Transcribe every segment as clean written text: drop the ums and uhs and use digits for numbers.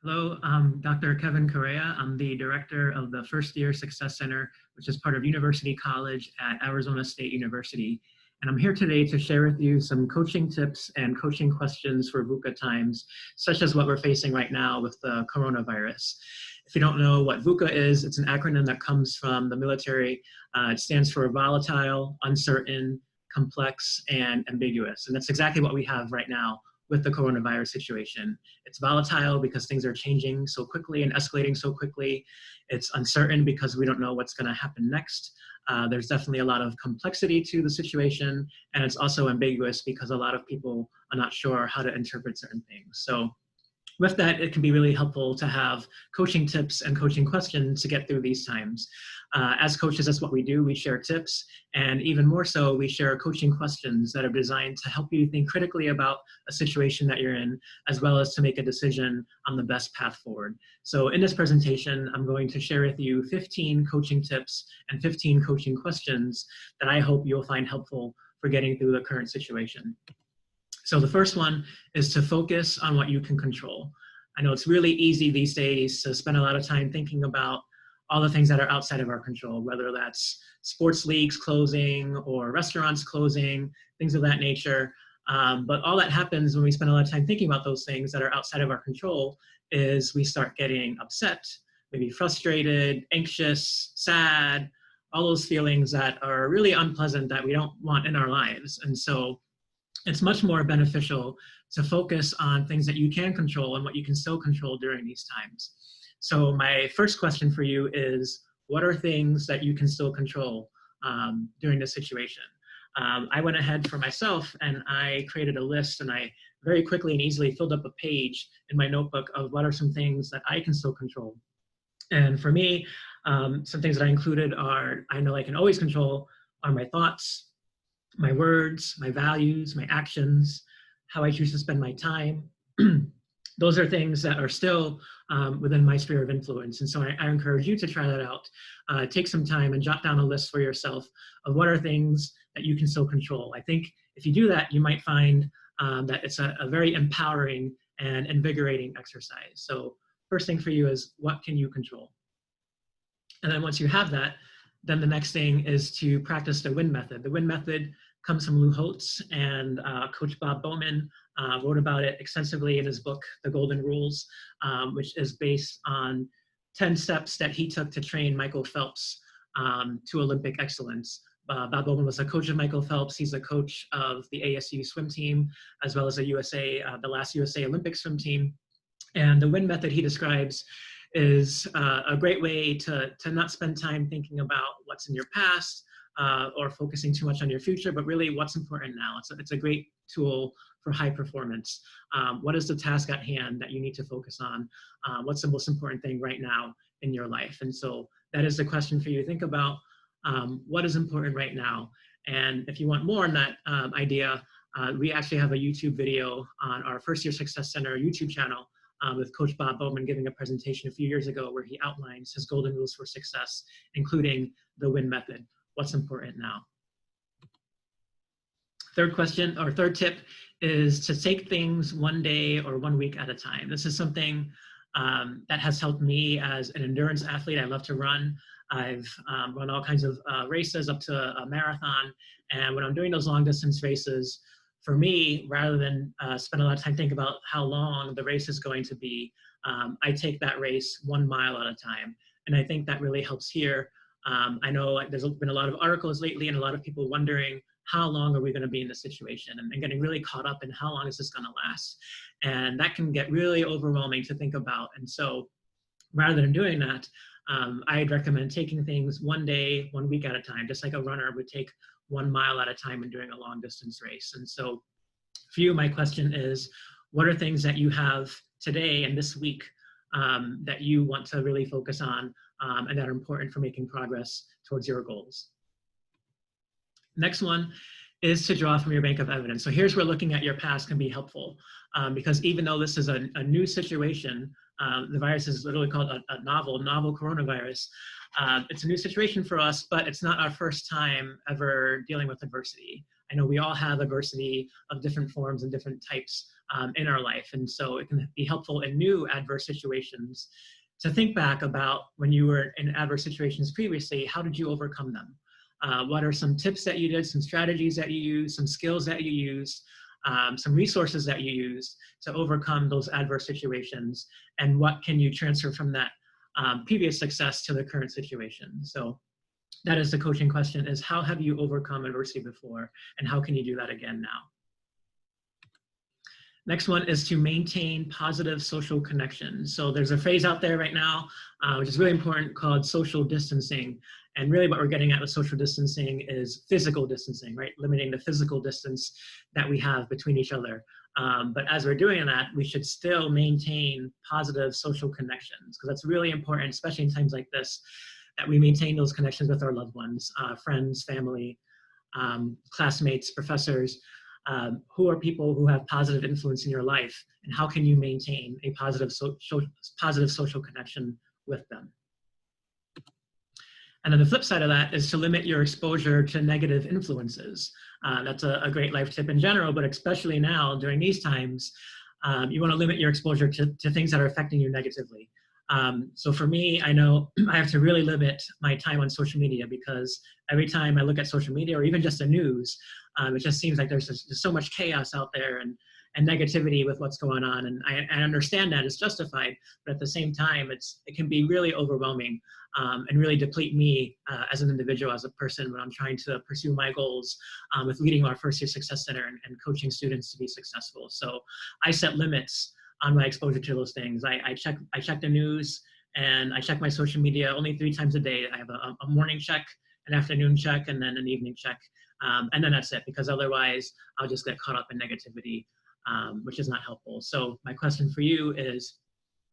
Hello, I'm Dr. Kevin Correa. I'm the director of the First Year Success Center, which is part of University College at Arizona State University. And I'm here today to share with you some coaching tips and coaching questions for VUCA times, such as what we're facing right now with the coronavirus. If you don't know what VUCA is, it's an acronym that comes from the military. It stands for volatile, uncertain, complex, and ambiguous. And that's exactly what we have right now with the coronavirus situation. It's volatile because things are changing so quickly and escalating so quickly. It's uncertain because we don't know what's going to happen next. There's definitely a lot of complexity to the situation, and it's also ambiguous because a lot of people are not sure how to interpret certain things. So with that, it can be really helpful to have coaching tips and coaching questions to get through these times. As coaches, that's what we do. We share tips, and even more so, we share coaching questions that are designed to help you think critically about a situation that you're in, as well as to make a decision on the best path forward. So in this presentation, I'm going to share with you 15 coaching tips and 15 coaching questions that I hope you'll find helpful for getting through the current situation. So the first one is to focus on what you can control. I know it's really easy these days to spend a lot of time thinking about all the things that are outside of our control, whether that's sports leagues closing or restaurants closing, things of that nature. But all that happens when we spend a lot of time thinking about those things that are outside of our control is we start getting upset, maybe frustrated, anxious, sad, all those feelings that are really unpleasant that we don't want in our lives. And so it's much more beneficial to focus on things that you can control and what you can still control during these times. So my first question for you is, what are things that you can still control during this situation? I went ahead for myself and I created a list, and I very quickly and easily filled up a page in my notebook of what are some things that I can still control. And for me, some things that I included are, I know I can always control, are my thoughts, my words, my values, my actions, how I choose to spend my time. Those are things that are still within my sphere of influence. And so I encourage you to try that out. Take some time and jot down a list for yourself of what are things that you can still control. I think if you do that, you might find that it's a very empowering and invigorating exercise. So first thing for you is, what can you control? And then once you have that, then the next thing is to practice the WIN method. The WIN method comes from Lou Holtz, and Coach Bob Bowman wrote about it extensively in his book, The Golden Rules, which is based on 10 steps that he took to train Michael Phelps to Olympic excellence. Bob Bowman was a coach of Michael Phelps. He's a coach of the ASU swim team, as well as the last USA Olympic swim team. And the WIN method he describes is a great way to not spend time thinking about what's in your past or focusing too much on your future, but really what's important now. It's a great tool for high performance. What is the task at hand that you need to focus on? What's the most important thing right now in your life? And so that is the question for you to think about. What is important right now? And if you want more on that idea, we actually have a YouTube video on our First Year Success Center YouTube channel with Coach Bob Bowman giving a presentation a few years ago where he outlines his golden rules for success, including the WIN method. What's important now? Third tip is to take things one day or 1 week at a time. This is something that has helped me as an endurance athlete. I love to run. I've run all kinds of races up to a marathon. And when I'm doing those long distance races, for me, rather than spend a lot of time thinking about how long the race is going to be, I take that race 1 mile at a time. And I think that really helps here. I know there's been a lot of articles lately and a lot of people wondering, how long are we going to be in this situation, and getting really caught up in how long is this going to last. And that can get really overwhelming to think about. And so rather than doing that, I'd recommend taking things 1 day, 1 week at a time, just like a runner would take 1 mile at a time when doing a long distance race. And so for you, my question is, what are things that you have today and this week that you want to really focus on and that are important for making progress towards your goals? Next one is to draw from your bank of evidence. So here's where looking at your past can be helpful because even though this is a new situation, the virus is literally called a novel coronavirus. It's a new situation for us, but it's not our first time ever dealing with adversity. I know we all have adversity of different forms and different types in our life. And so it can be helpful in new adverse situations to think back about when you were in adverse situations previously, how did you overcome them? What are some tips that you did, some strategies that you used, some skills that you used, some resources that you used to overcome those adverse situations, and what can you transfer from that previous success to the current situation? So that is the coaching question, is how have you overcome adversity before, and how can you do that again now? Next one is to maintain positive social connections. So there's a phrase out there right now, which is really important, called social distancing. And really what we're getting at with social distancing is physical distancing, right? Limiting the physical distance that we have between each other. But as we're doing that, we should still maintain positive social connections, because that's really important, especially in times like this, that we maintain those connections with our loved ones, friends, family, classmates, professors. Who are people who have positive influence in your life, and how can you maintain a positive social connection with them? And then the flip side of that is to limit your exposure to negative influences. That's a great life tip in general, but especially now during these times, you want to limit your exposure to things that are affecting you negatively. So for me, I know I have to really limit my time on social media, because every time I look at social media, or even just the news, it just seems like there's just so much chaos out there and negativity with what's going on. And I understand that it's justified, but at the same time, it can be really overwhelming and really deplete me as an individual, as a person, when I'm trying to pursue my goals with leading our first year Success Center and coaching students to be successful. So I set limits on my exposure to those things. I check the news, and I check my social media only 3 times a day. I have a morning check, an afternoon check, and then an evening check. And then that's it, because otherwise I'll just get caught up in negativity, which is not helpful. So my question for you is,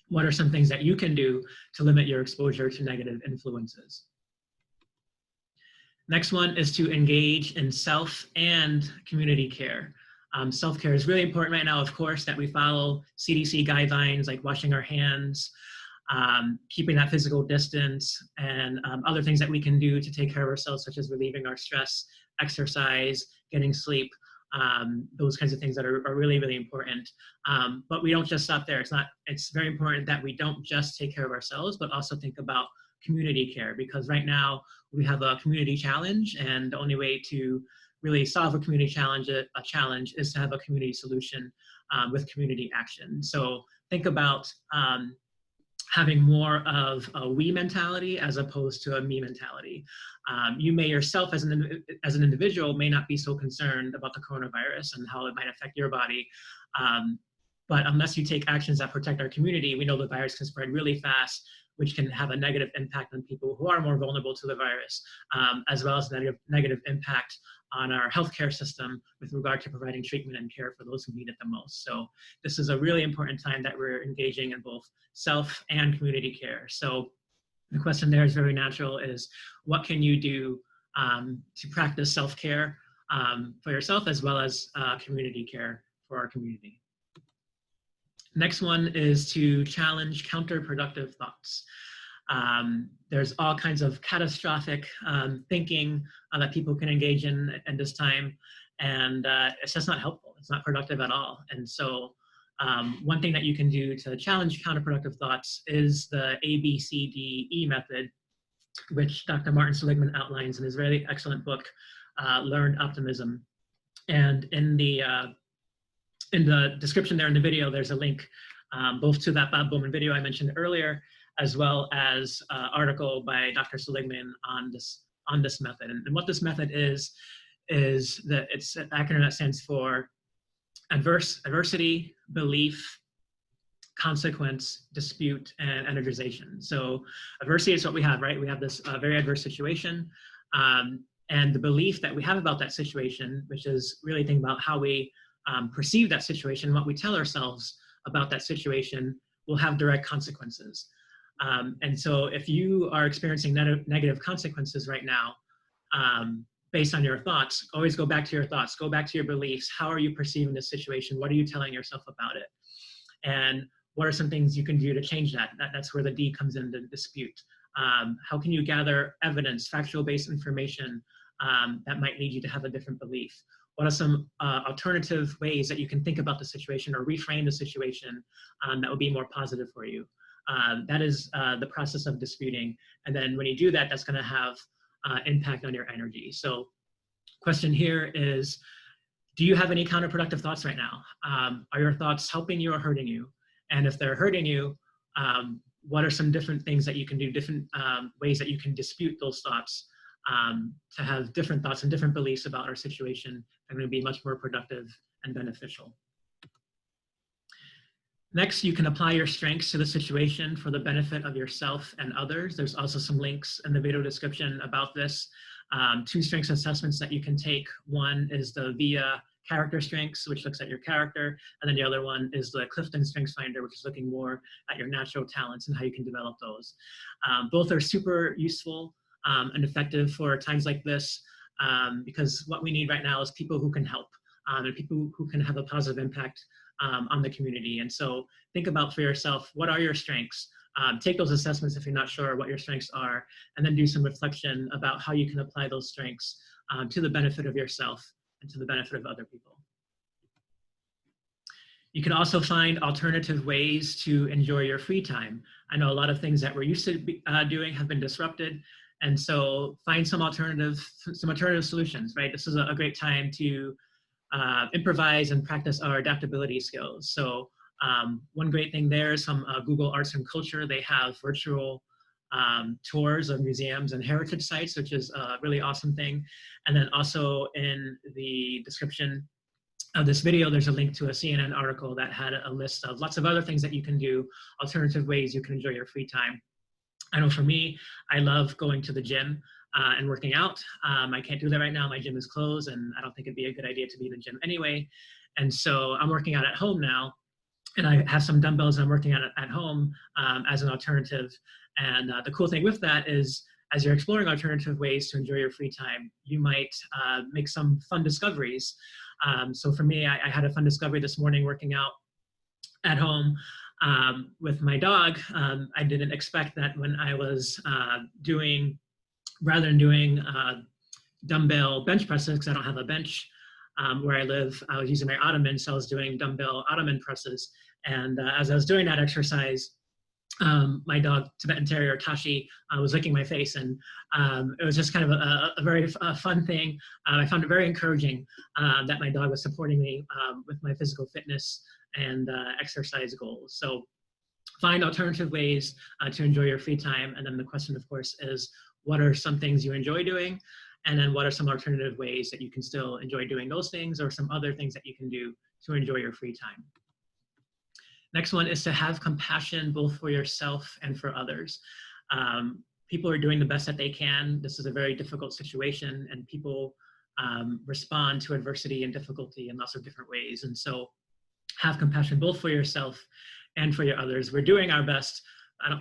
what are some things that you can do to limit your exposure to negative influences? Next one is to engage in self and community care. Self-care is really important right now, of course, that we follow CDC guidelines like washing our hands, keeping that physical distance, and other things that we can do to take care of ourselves, such as relieving our stress, exercise, getting sleep, those kinds of things that are really, really important. But we don't just stop there. It's very important that we don't just take care of ourselves, but also think about community care, because right now we have a community challenge, and the only way to really solve a community challenge is to have a community solution with community action. So think about having more of a we mentality as opposed to a me mentality. You may yourself as an individual may not be so concerned about the coronavirus and how it might affect your body. But unless you take actions that protect our community, we know the virus can spread really fast, which can have a negative impact on people who are more vulnerable to the virus, as well as negative impact on our healthcare system with regard to providing treatment and care for those who need it the most. So this is a really important time that we're engaging in both self and community care. So the question there is very natural, is what can you do to practice self-care for yourself, as well as community care for our community? Next one is to challenge counterproductive thoughts. There's all kinds of catastrophic thinking that people can engage in at this time, and it's just not helpful. It's not productive at all. And so one thing that you can do to challenge counterproductive thoughts is the ABCDE method, which Dr. Martin Seligman outlines in his very excellent book, Learned Optimism. And in the description there in the video, there's a link both to that Bob Bowman video I mentioned earlier, as well as an article by Dr. Seligman on this method. And what this method is that it's an acronym that stands for adversity, belief, consequence, dispute, and energization. So adversity is what we have, right? We have this very adverse situation, and the belief that we have about that situation, which is really thinking about how we perceive that situation, what we tell ourselves about that situation, will have direct consequences. And so if you are experiencing negative consequences right now, based on your thoughts, always go back to your thoughts, go back to your beliefs. How are you perceiving this situation? What are you telling yourself about it? And what are some things you can do to change that? That's where the D comes in, the dispute. How can you gather evidence, factual-based information that might lead you to have a different belief? what are some alternative ways that you can think about the situation or reframe the situation that would be more positive for you. That is the process of disputing. And then when you do that, that's going to have impact on your energy. So question here is, do you have any counterproductive thoughts right now? Are your thoughts helping you or hurting you? And if they're hurting you, what are some different things that you can do, different ways that you can dispute those thoughts to have different thoughts and different beliefs about our situation that are going to be much more productive and beneficial. Next, you can apply your strengths to the situation for the benefit of yourself and others. There's also some links in the video description about this. 2 strengths assessments that you can take. One is the VIA character strengths, which looks at your character, and then the other one is the ClftonStrengths Finder, which is looking more at your natural talents and how you can develop those. Both are super useful and effective for times like this, because what we need right now is people who can help and people who can have a positive impact on the community. And so think about for yourself, what are your strengths? Take those assessments if you're not sure what your strengths are, and then do some reflection about how you can apply those strengths to the benefit of yourself and to the benefit of other people. You can also find alternative ways to enjoy your free time. I know a lot of things that we're used to doing have been disrupted, and so find some alternative solutions, right? This is a great time to improvise and practice our adaptability skills. So one great thing there is from Google Arts and Culture. They have virtual tours of museums and heritage sites, which is a really awesome thing. And then also in the description of this video, there's a link to a CNN article that had a list of lots of other things that you can do, alternative ways you can enjoy your free time. I know for me, I love going to the gym and working out. I can't do that right now. My gym is closed, and I don't think it'd be a good idea to be in the gym anyway. And so I'm working out at home now, and I have some dumbbells I'm working out at home as an alternative. And the cool thing with that is, as you're exploring alternative ways to enjoy your free time, you might make some fun discoveries. So for me, I had a fun discovery this morning working out at home with my dog. I didn't expect that when I was rather than doing dumbbell bench presses, because I don't have a bench where I live, I was using my ottoman, so I was doing dumbbell ottoman presses. And as I was doing that exercise, my dog, Tibetan Terrier Tashi, was licking my face, and it was just kind of a very fun thing. I found it very encouraging that my dog was supporting me with my physical fitness and exercise goals. So find alternative ways to enjoy your free time. And then the question, of course, is what are some things you enjoy doing? And then what are some alternative ways that you can still enjoy doing those things, or some other things that you can do to enjoy your free time? Next one is to have compassion both for yourself and for others. People are doing the best that they can. This is a very difficult situation, and people respond to adversity and difficulty in lots of different ways. And so have compassion both for yourself and for your others. We're doing our best,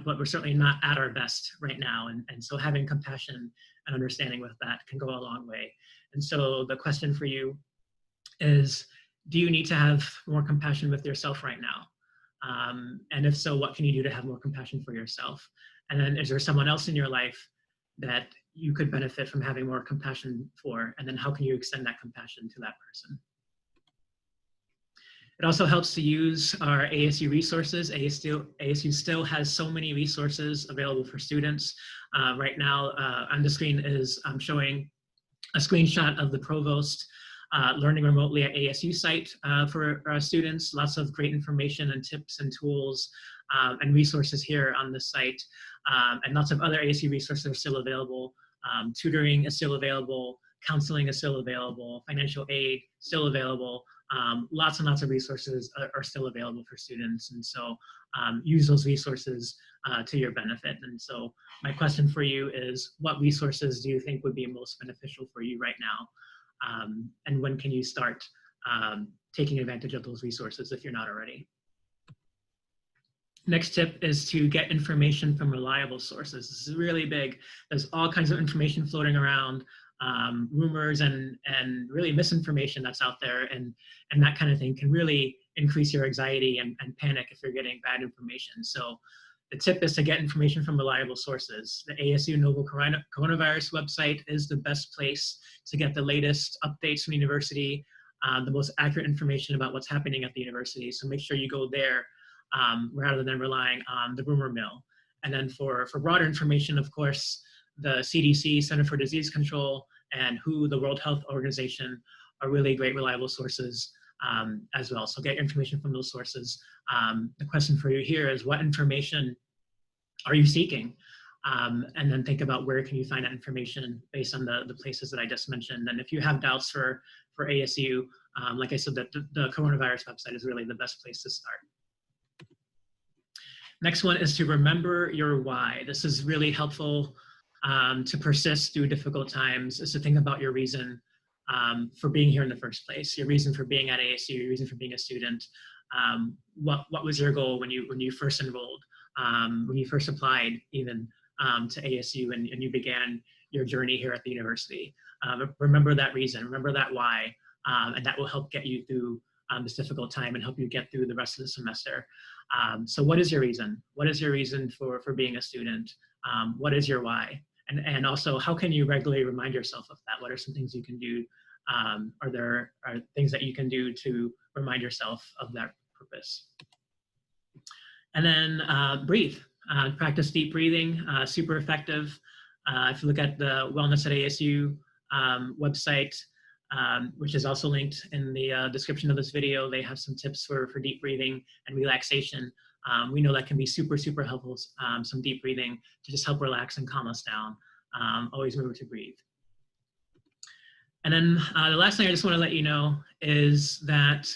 but we're certainly not at our best right now. And so having compassion and understanding with that can go a long way. And so the question for you is, do you need to have more compassion with yourself right now? And if so, what can you do to have more compassion for yourself? And then is there someone else in your life that you could benefit from having more compassion for? And then how can you extend that compassion to that person? It also helps to use our ASU resources. ASU still has so many resources available for students. Right now on the screen is showing a screenshot of the Provost Learning Remotely at ASU site for our students. Lots of great information and tips and tools and resources here on the site. And lots of other ASU resources are still available. Tutoring is still available. Counseling is still available. Financial aid still available. Lots and lots of resources are still available for students. And so use those resources to your benefit. And so my question for you is, what resources do you think would be most beneficial for you right now? And when can you start taking advantage of those resources if you're not already? Next tip is to get information from reliable sources. This is really big. There's all kinds of information floating around, rumors and really misinformation that's out there, and that kind of thing can really increase your anxiety and panic if you're getting bad information. So The tip is to get information from reliable sources. The ASU Novel Coronavirus website is the best place to get the latest updates from the university, the most accurate information about what's happening at the university. So make sure you go there rather than relying on the rumor mill. And then for broader information, of course, the CDC, Center for Disease Control, and WHO, the World Health Organization, are really great, reliable sources as well. So get information from those sources. The question for you here is, what information are you seeking? And then think about where can you find that information based on the places that I just mentioned. And if you have doubts for ASU, like I said, the coronavirus website is really the best place to start. Next one is to remember your why. This is really helpful to persist through difficult times, is to think about your reason for being here in the first place, your reason for being at ASU, your reason for being a student. What was your goal when you first enrolled, when you first applied even to ASU and you began your journey here at the university? Remember that reason, remember that why, and that will help get you through this difficult time and help you get through the rest of the semester. So what is your reason? What is your reason for being a student? What is your why? And also, how can you regularly remind yourself of that? What are some things you can do? Are there things that you can do to remind yourself of that purpose? And then breathe. Practice deep breathing, super effective. If you look at the Wellness at ASU website, which is also linked in the description of this video, they have some tips for deep breathing and relaxation. We know that can be super, super helpful, some deep breathing to just help relax and calm us down. Always remember to breathe. And then the last thing I just want to let you know is that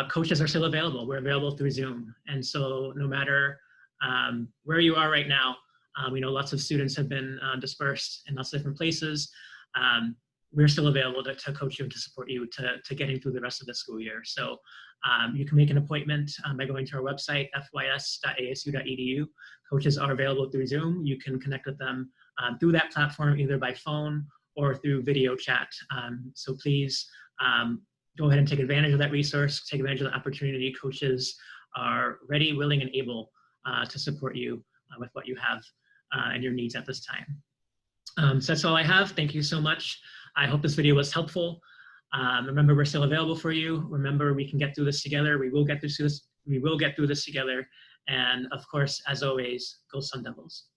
coaches are still available. We're available through Zoom. And so no matter where you are right now, we know lots of students have been dispersed in lots of different places. We're still available to coach you and to support you to getting through the rest of the school year. So you can make an appointment by going to our website, tys.asu.edu. Coaches are available through Zoom. You can connect with them through that platform, either by phone or through video chat. So please go ahead and take advantage of that resource, take advantage of the opportunity. Coaches are ready, willing, and able to support you with what you have and your needs at this time. So that's all I have. Thank you so much. I hope this video was helpful. Remember, we're still available for you. Remember, we can get through this together. We will get through this. We will get through this together. And of course, as always, go Sun Devils.